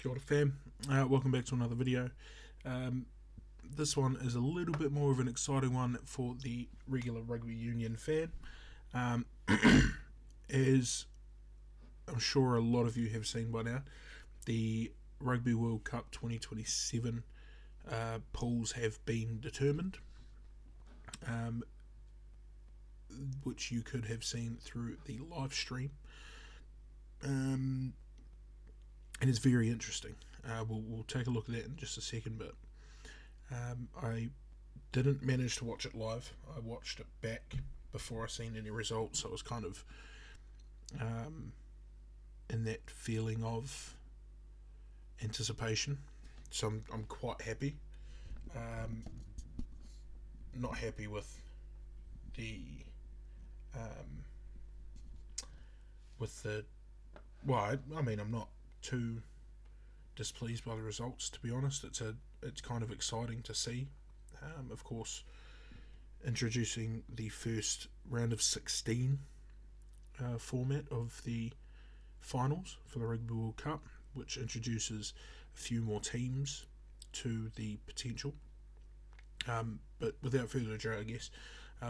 Kia ora fam, welcome back to another video. This one is a little bit more of an exciting one for the regular rugby union fan. As I'm sure a lot of you have seen by now, the Rugby World Cup 2027 pools have been determined, which you could have seen through the live stream. And it's very interesting. We'll take a look at that in just a second, but I didn't manage to watch it live. I watched it back before I seen any results, so I was kind of in that feeling of anticipation. So I'm quite happy. Not happy with the well, I mean, I'm not too displeased by the results, to be honest. It's kind of exciting to see. Of course, introducing the first round of 16 format of the finals for the Rugby World Cup, which introduces a few more teams to the potential. But without further ado, I guess,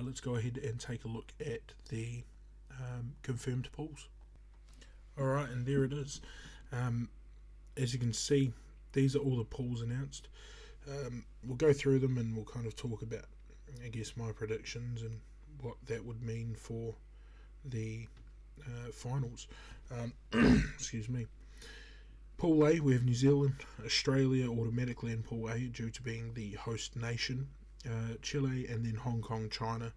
let's go ahead and take a look at the confirmed pools. Alright, and there it is. As you can see, these are all the pools announced. We'll go through them and we'll kind of talk about, I guess, my predictions and what that would mean for the finals. Excuse me. Pool A, we have New Zealand, Australia automatically in Pool A due to being the host nation, Chile, and then Hong Kong, China.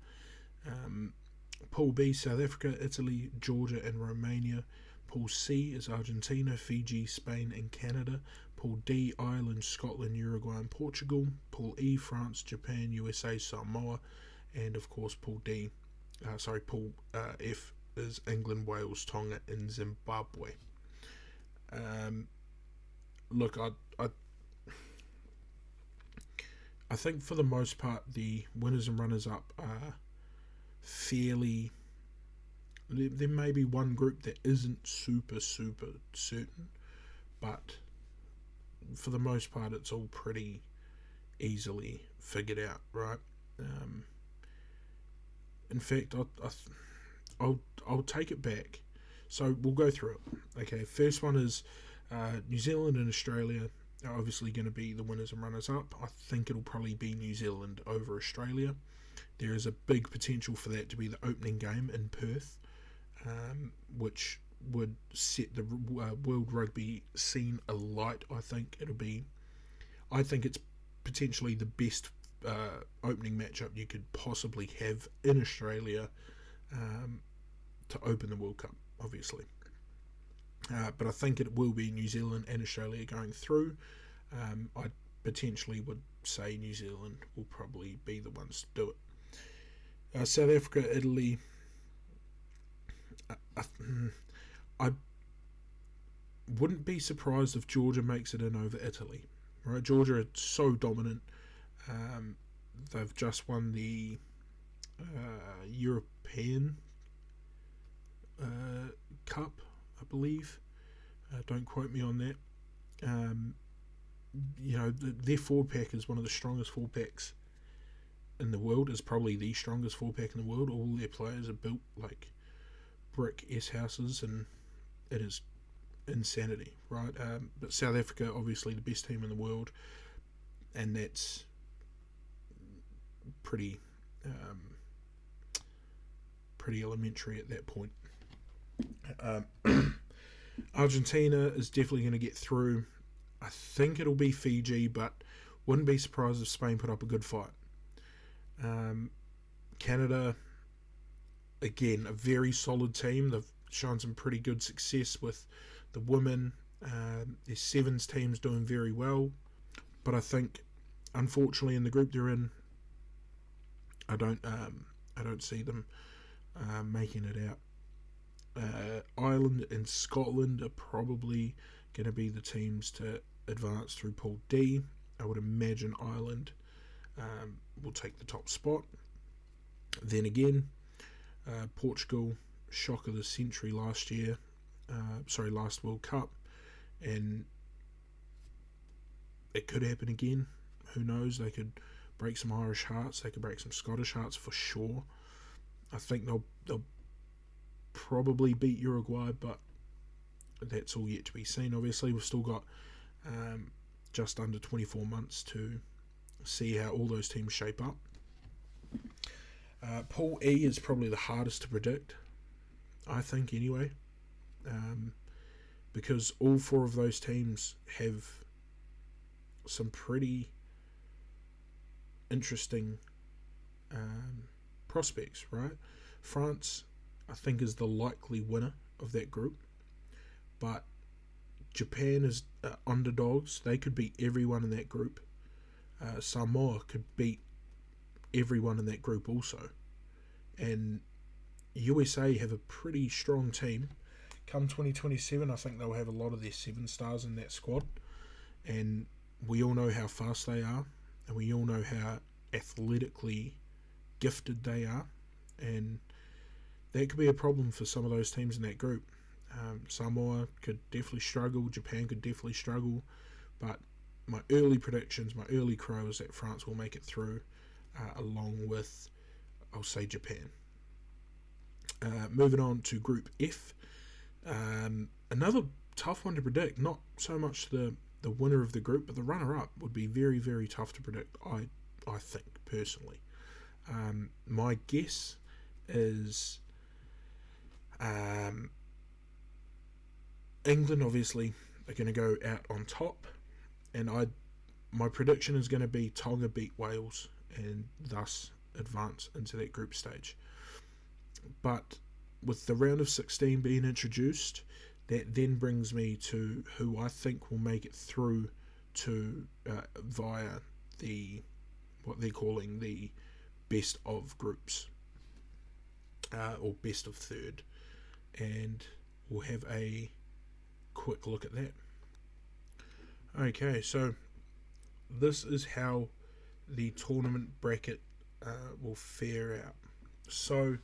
Pool B, South Africa, Italy, Georgia, and Romania. Pool C is Argentina, Fiji, Spain, and Canada. Pool D, Ireland, Scotland, Uruguay, and Portugal. Pool E, France, Japan, USA, Samoa, and of course Pool F is England, Wales, Tonga, and Zimbabwe. Look, I think for the most part the winners and runners up are fairly. There may be one group that isn't super certain, but for the most part it's all pretty easily figured out, right? In fact, I'll take it back. So we'll go through it. Okay, first one is New Zealand and Australia are obviously going to be the winners and runners up. I think it'll probably be New Zealand over Australia. There is a big potential for that to be the opening game in Perth, which would set the world rugby scene alight. I think it's potentially the best opening matchup you could possibly have in Australia to open the World Cup, obviously. But I think it will be New Zealand and Australia going through. I potentially would say New Zealand will probably be the ones to do it. South Africa, Italy. I wouldn't be surprised if Georgia makes it in over Italy. Right, Georgia are so dominant. They've just won the European Cup, I believe. Don't quote me on that. Their forward pack is one of the strongest forward packs in the world. Is probably the strongest forward pack in the world. All their players are built like brick S-houses, and it is insanity, right? But South Africa, obviously the best team in the world, and that's pretty elementary at that point. Argentina is definitely going to get through. I think it'll be Fiji, but wouldn't be surprised if Spain put up a good fight. Canada, again, a very solid team. They've shown some pretty good success with the women. Their sevens team's doing very well, but I think, unfortunately, in the group they're in, I don't see them making it out. Ireland and Scotland are probably going to be the teams to advance through Pool D. I would imagine Ireland will take the top spot. Then again, Portugal, shock of the century last World Cup, and it could happen again. Who knows? They could break some Irish hearts. They could break some Scottish hearts for sure. I think they'll probably beat Uruguay, but that's all yet to be seen. Obviously, we've still got just under 24 months to see how all those teams shape up. Pool E is probably the hardest to predict, I think, anyway, because all four of those teams have some pretty interesting prospects, right? France, I think, is the likely winner of that group, but Japan is underdogs. They could beat everyone in that group. Samoa could beat everyone in that group also, and USA have a pretty strong team. Come 2027, I think they'll have a lot of their 7 stars in that squad, and we all know how fast they are, and we all know how athletically gifted they are, and that could be a problem for some of those teams in that group. Samoa could definitely struggle, Japan could definitely struggle, but my early predictions, my early crow is that France will make it through, along with, I'll say, Japan. Moving on to Group F, another tough one to predict. Not so much the winner of the group, but the runner-up would be very, very tough to predict, I think, personally. My guess is England, obviously, are going to go out on top, and my prediction is going to be Tonga beat Wales and thus advance into that group stage. But with the round of 16 being introduced, that then brings me to who I think will make it through to via what they're calling the best of groups, or best of third, and we'll have a quick look at that. Okay, so this is how the tournament bracket will fare out. So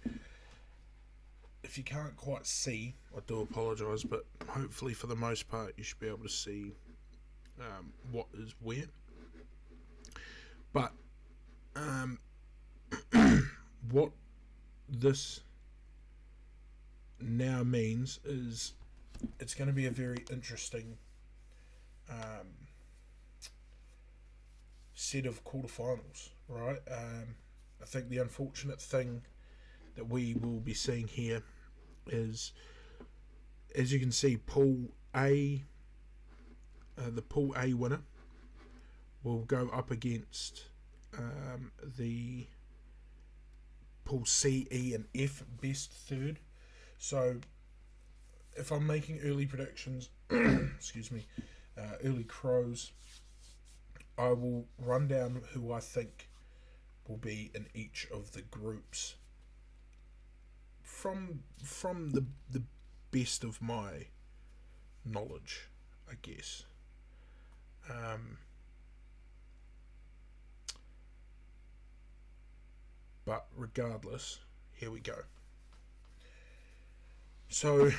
if you can't quite see, I do apologise, but hopefully for the most part you should be able to see what is where. But what this now means is it's going to be a very interesting set of quarterfinals, right? I think the unfortunate thing that we will be seeing here is, as you can see, Pool A, the Pool A winner will go up against the Pool C, E, and F best third. So if I'm making early predictions, excuse me, early crows, I will run down who I think will be in each of the groups from the best of my knowledge, I guess. But regardless, here we go. So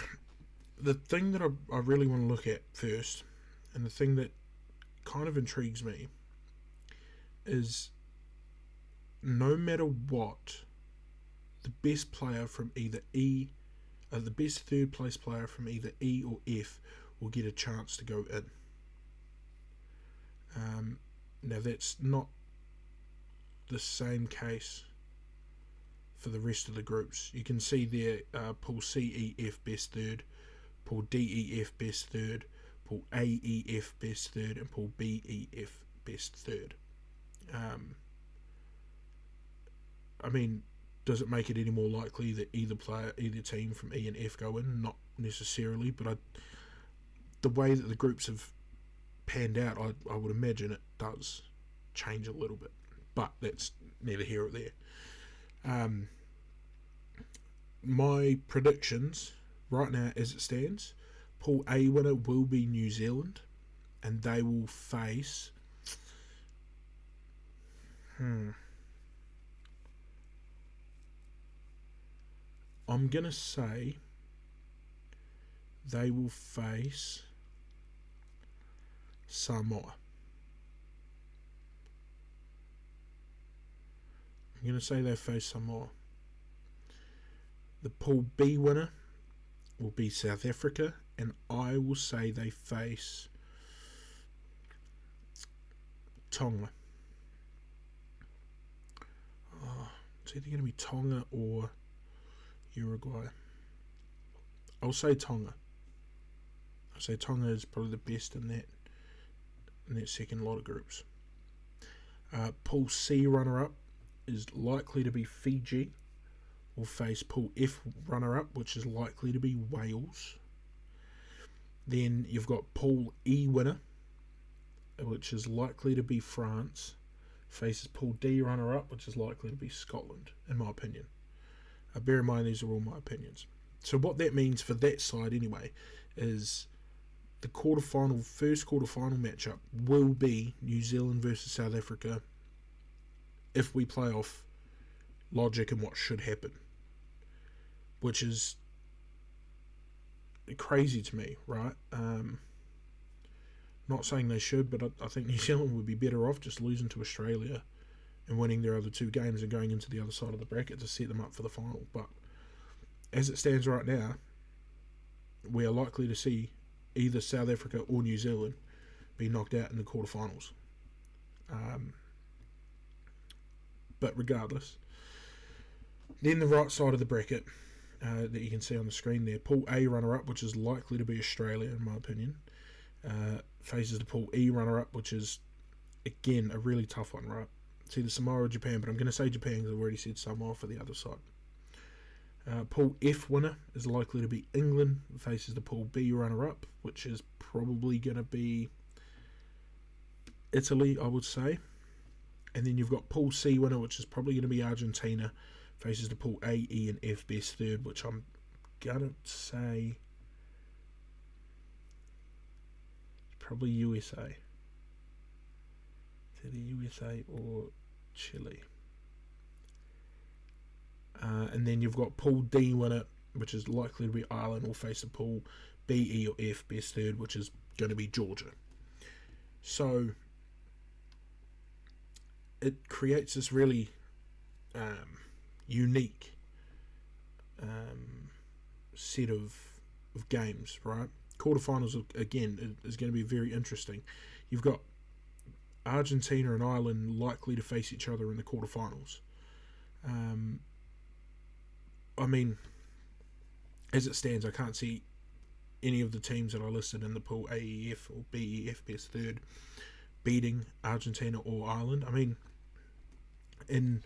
the thing that I really want to look at first, and the thing that kind of intrigues me, is no matter what, the best player from either the best third place player from either E or F will get a chance to go in. Now that's not the same case for the rest of the groups. You can see there, Pool C, E, F best third, Pool D, E, F best third, Pool A, E, F best third, and Pool B, E, F best third. I mean, does it make it any more likely that either team from E and F go in? Not necessarily, but the way that the groups have panned out, I would imagine it does change a little bit. But that's neither here or there. My predictions right now, as it stands, Pool A winner will be New Zealand, and they will face I'm going to say they will face Samoa. I'm going to say they face Samoa. The Pool B winner will be South Africa, and I will say they face Tonga. It's either going to be Tonga or Uruguay. I'll say Tonga. I'll say Tonga is probably the best in that second lot of groups. Pool C runner-up is likely to be Fiji. Will face Pool F runner-up, which is likely to be Wales. Then you've got Pool E winner, which is likely to be France. Faces Pool D runner-up, which is likely to be Scotland, in my opinion. Bear in mind, these are all my opinions. So what that means for that side, anyway, is the first quarterfinal matchup will be New Zealand versus South Africa if we play off logic and what should happen, which is crazy to me, right? Not saying they should, but I think New Zealand would be better off just losing to Australia and winning their other two games and going into the other side of the bracket to set them up for the final. But as it stands right now, we are likely to see either South Africa or New Zealand be knocked out in the quarterfinals. But regardless, then the right side of the bracket that you can see on the screen there, Pool A runner-up, which is likely to be Australia in my opinion, faces the Pool E runner-up, which is, again, a really tough one, right? It's either Samoa or Japan, but I'm going to say Japan because I've already said Samoa for the other side. Pool F winner is likely to be England, faces the Pool B runner-up, which is probably going to be Italy, I would say. And then you've got Pool C winner, which is probably going to be Argentina, faces the Pool A, E, and F best third, which I'm going to say probably USA. Either USA or Chile. And then you've got Pool D winner, which is likely to be Ireland, will face the Pool B, E, or F best third, which is going to be Georgia. So it creates this really unique set of games, right? Quarterfinals, again, is going to be very interesting. You've got Argentina and Ireland likely to face each other in the quarterfinals. I mean, as it stands, I can't see any of the teams that I listed in the Pool AEF or BEF best third beating Argentina or Ireland. I mean, in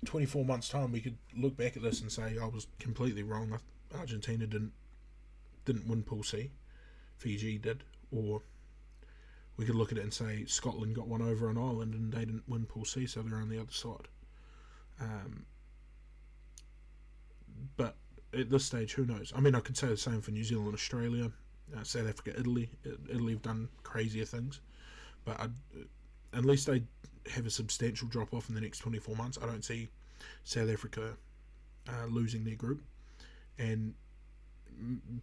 24 months' time, we could look back at this and say I was completely wrong. Argentina didn't win Pool C, Fiji did, or we could look at it and say Scotland got one over on Ireland and they didn't win Pool C, so they're on the other side. But at this stage, who knows? I mean, I could say the same for New Zealand, Australia, South Africa, Italy. Italy have done crazier things, but unless they have a substantial drop-off in the next 24 months, I don't see South Africa losing their group. And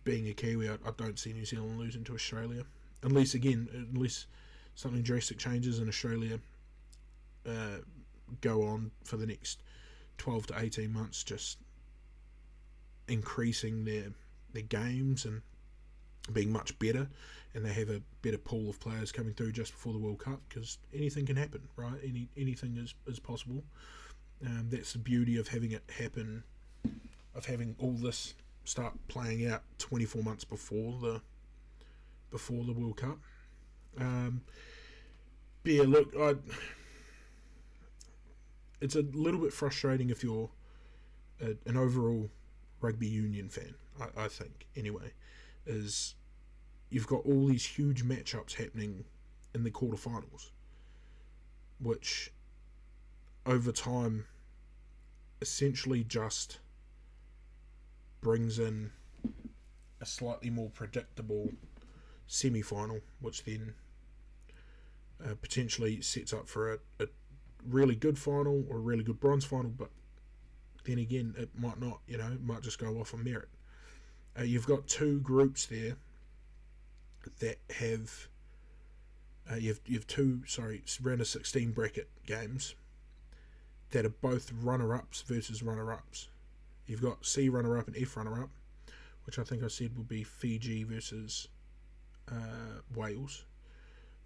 being a Kiwi, I don't see New Zealand losing to Australia. Unless something drastic changes and Australia go on for the next 12 to 18 months, just increasing their games and being much better, and they have a better pool of players coming through just before the World Cup, because anything can happen, right? Anything is possible. That's the beauty of having it happen, of having all this start playing out 24 months before the World Cup. But yeah, look, it's a little bit frustrating if you're an overall rugby union fan, I think, anyway, is you've got all these huge matchups happening in the quarterfinals, which over time essentially just brings in a slightly more predictable semi-final, which then potentially sets up for a really good final or a really good bronze final, but then again, it might not, it might just go off on merit. You've got two groups there that have you've two round of 16 bracket games, that are both runner-ups versus runner-ups. You've got C runner-up and F runner-up, which I think I said would be Fiji versus Wales,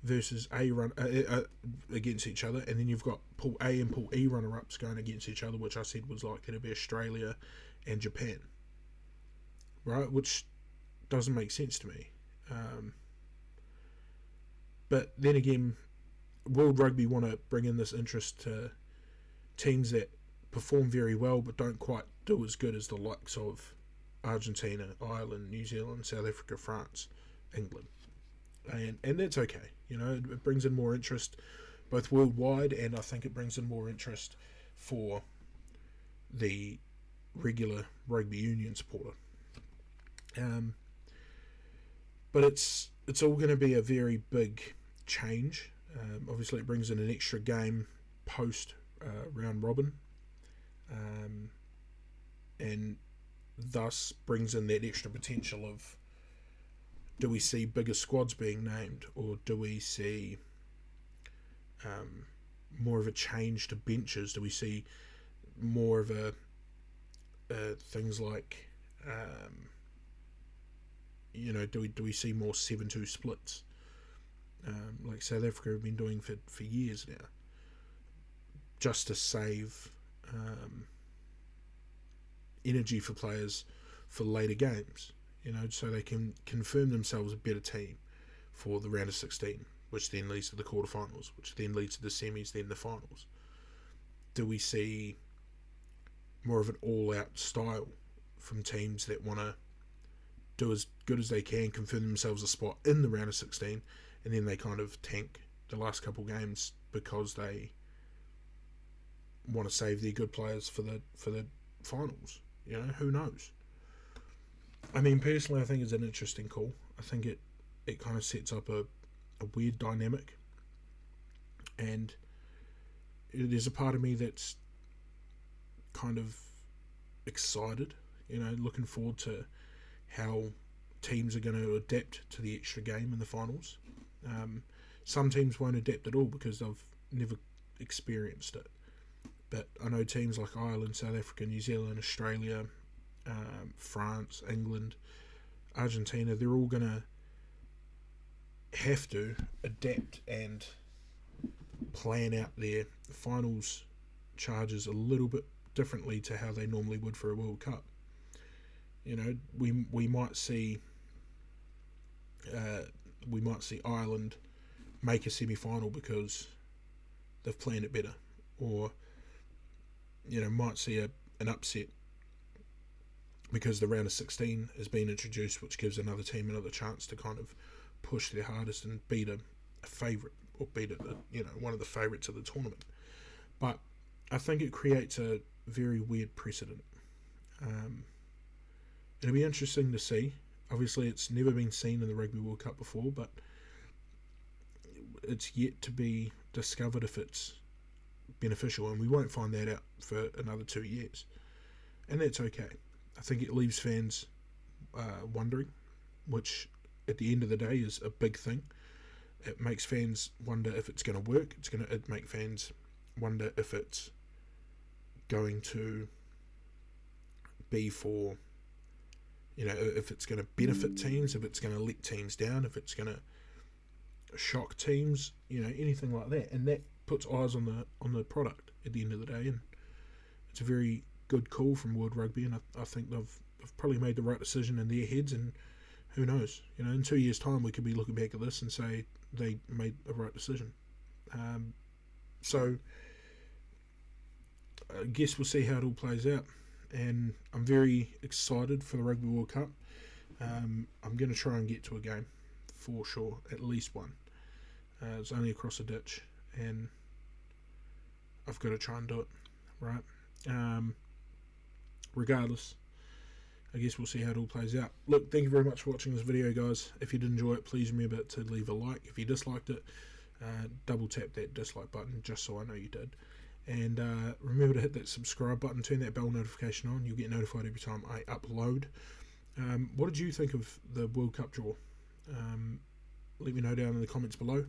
versus against each other, and then you've got Pool A and Pool E runner-ups going against each other, which I said was likely to be Australia and Japan, right? Which doesn't make sense to me. But then again, World Rugby want to bring in this interest to teams that perform very well but don't quite do as good as the likes of Argentina, Ireland, New Zealand, South Africa, France, England. And that's okay. It brings in more interest both worldwide, and I think it brings in more interest for the regular rugby union supporter. But it's all going to be a very big change. Obviously, it brings in an extra game post round robin, and thus brings in that extra potential of, do we see bigger squads being named, or do we see more of a change to benches? Do we see more of a things like do we see more 7-2 splits, like South Africa have been doing for years now, just to save energy for players for later games, so they can confirm themselves a better team for the round of 16, which then leads to the quarterfinals, which then leads to the semis, then the finals. Do we see more of an all-out style from teams that want to do as good as they can, confirm themselves a spot in the round of 16, and then they kind of tank the last couple games because they want to save their good players for the finals? Who knows? I mean, personally, I think it's an interesting call. I think it kind of sets up a weird dynamic, and there's a part of me that's kind of excited, looking forward to how teams are going to adapt to the extra game in the finals. Some teams won't adapt at all because they've never experienced it. But I know teams like Ireland, South Africa, New Zealand, Australia, France, England, Argentina, they're all going to have to adapt and plan out their finals charges a little bit differently to how they normally would for a World Cup. We might see Ireland make a semi-final because they've planned it better, or might see an upset because the round of 16 has been introduced, which gives another team another chance to kind of push their hardest and beat a favourite, or beat one of the favourites of the tournament. But I think it creates a very weird precedent. It'll be interesting to see. Obviously, it's never been seen in the Rugby World Cup before, but it's yet to be discovered if it's beneficial, and we won't find that out for another 2 years, and that's okay. I think it leaves fans wondering, which at the end of the day is a big thing. It makes fans wonder if it's going to work. It make fans wonder if it's going to be for, if it's going to benefit teams, if it's going to let teams down, if it's going to shock teams, anything like that. And that puts eyes on the product at the end of the day. And it's a very good call from World Rugby, and I think they've probably made the right decision in their heads. And who knows? In 2 years' time, we could be looking back at this and say they made the right decision. So I guess we'll see how it all plays out. And I'm very excited for the Rugby World Cup. I'm going to try and get to a game for sure, at least one. It's only across a ditch, and I've got to try and do it, right? Regardless, I guess we'll see how it all plays out. Look, thank you very much for watching this video, guys. If you did enjoy it, please remember to leave a like. If you disliked it, double tap that dislike button just so I know you did. And remember to hit that subscribe button, turn that bell notification on. You'll get notified every time I upload. What did you think of the World Cup draw? Let me know down in the comments below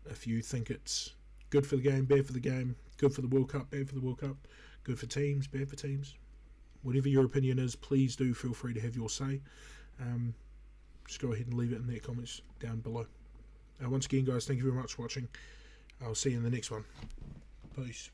if you think it's Good for the game, bad for the game. Good for the World Cup, bad for the World Cup. Good for teams, bad for teams. Whatever your opinion is, please do feel free to have your say. Just go ahead and leave it in the comments down below. Once again, guys, thank you very much for watching. I'll see you in the next one. Peace.